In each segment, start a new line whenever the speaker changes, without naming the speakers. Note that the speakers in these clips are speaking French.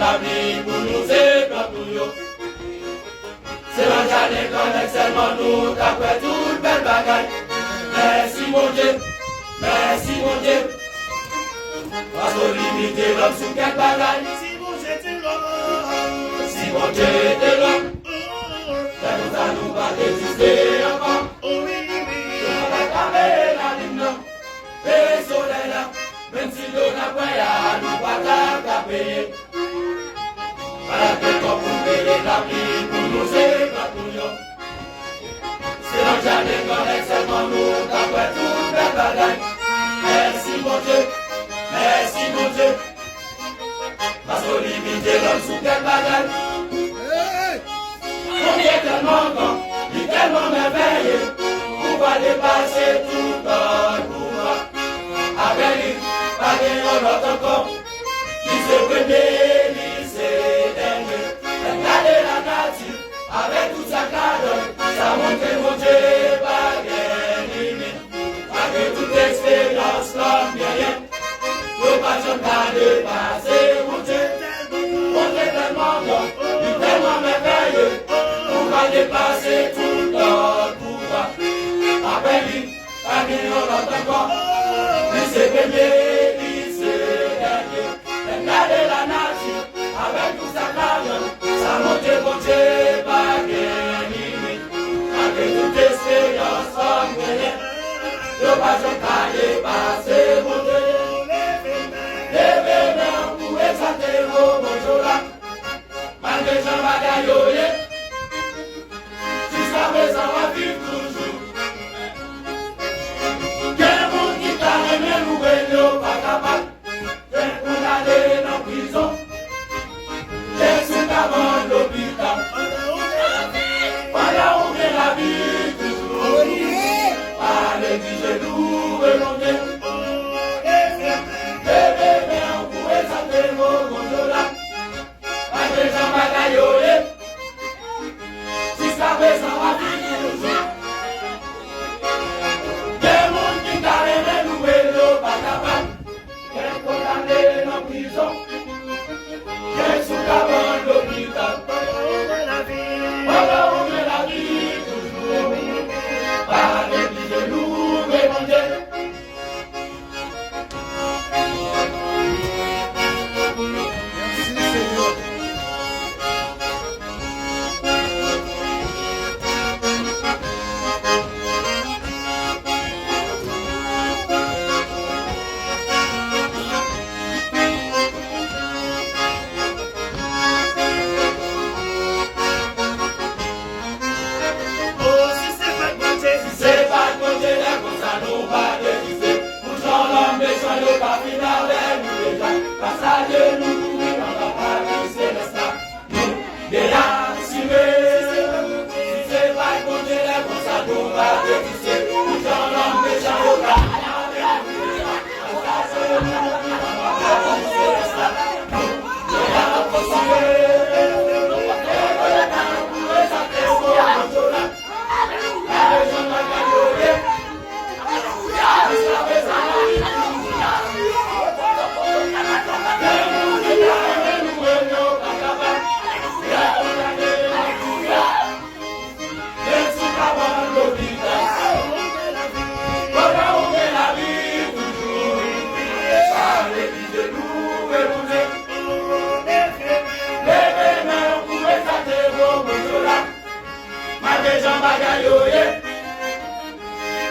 la vie pour nous et pour nous. C'est l'enjardin qu'on est seulement nous, d'après toute belle bagaille. Merci mon Dieu, merci mon Dieu. Parce qu'on limite l'homme sous quelle bagaille.
Si mon Dieu était l'homme,
Si mon Dieu était l'homme, ça nous a nous pas désister encore.
oh oui, oui.
On va camer la lune, et le soleil là, même si l'eau n'a pas nous pas qu'à payer. Voilà que quand vous payez la vie pour nous et pas pour nous. C'est l'enjardin qu'on est seulement nous, d'après toute belle bagaille. Merci mon Dieu, merci mon Dieu. Parce qu'on limite l'homme sous quelle bagaille. On est tellement grand, il est tellement merveilleux. Pouvoir dépasser tout notre pouvoir. Avec lui, pas de l'autre encore. Qui se premier, qui se dernier. Regardez la nature, avec tout sa cadre. Ça montre mon Dieu, pas de limite. Avec toute expérience, l'homme rien. Nous pas jamais dépasser mon Dieu. On est tellement grand, il est tellement merveilleux. On va dépasser tout notre pouvoir. Après lui, pas de l'autre encore. Qui se premier, qui se dernier. Regardez la nature, avec tout sa cadre. Ça montre mon Dieu, pas de limite. Avec toute expérience, l'homme rien. Nous pas jamais dépasser mon Dieu. Levez main pour exalter vos bonjours là. Malgré Jean Bagayoye, jusqu'à présent on vit toujours. Quel monde qui t'a aimé nous pas capable. Quel qu'on aller dans prison. Quel sous avant l'hôpital. Voilà où vient la vie toujours. Allez, dis-je-nous, mon Dieu. Jusqu'à présent, on vit toujours. Des mondes qui t'arrêtent, nous ne pas capables. Quel condamné dans prison. Quel sous avant l'hôpital. Voilà où est la vie toujours. Par les de nous, mon Dieu.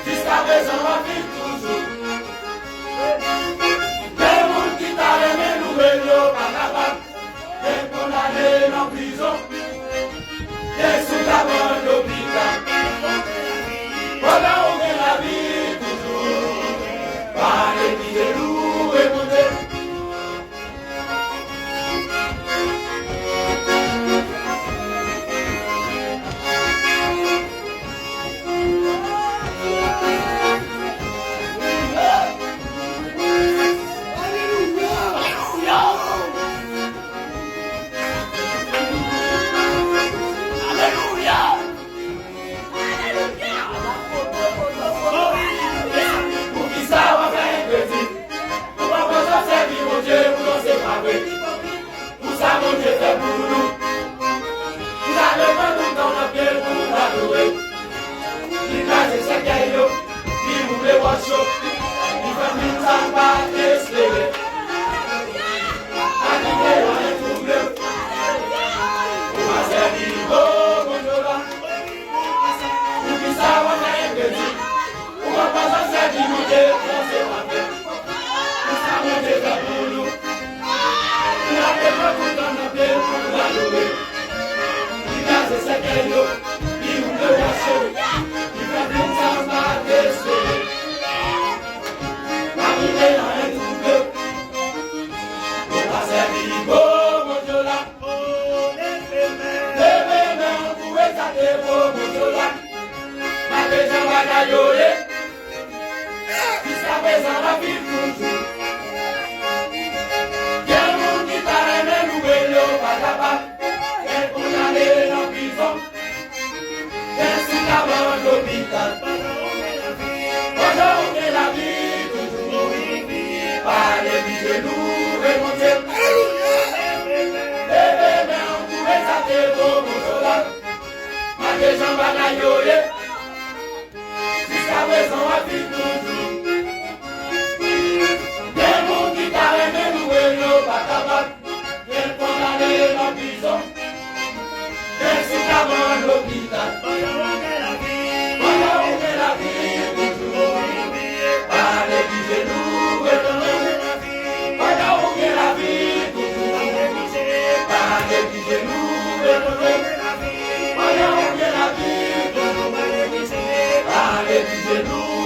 Jusqu'à présent, on vit toujours. Des mondes qui t'arrêtent, nous ne pas capables. Des condamnés en prison. Des sous avant l'hôpital. Voilà où est la vie toujours. Par les vies de loups et mon Dieu. Canayoye, jusqu'à présent on vit toujours. Des gens qui t'arrêtent de nous et nous pas tabac, des condamnés dans la prison, des citoyens à l'hôpital. Pendant que la vie toujours, parlez du genou et de nous. Pendant que la vie toujours, parlez du genou et de nous. Pendant que la vie toujours, parlez du genou.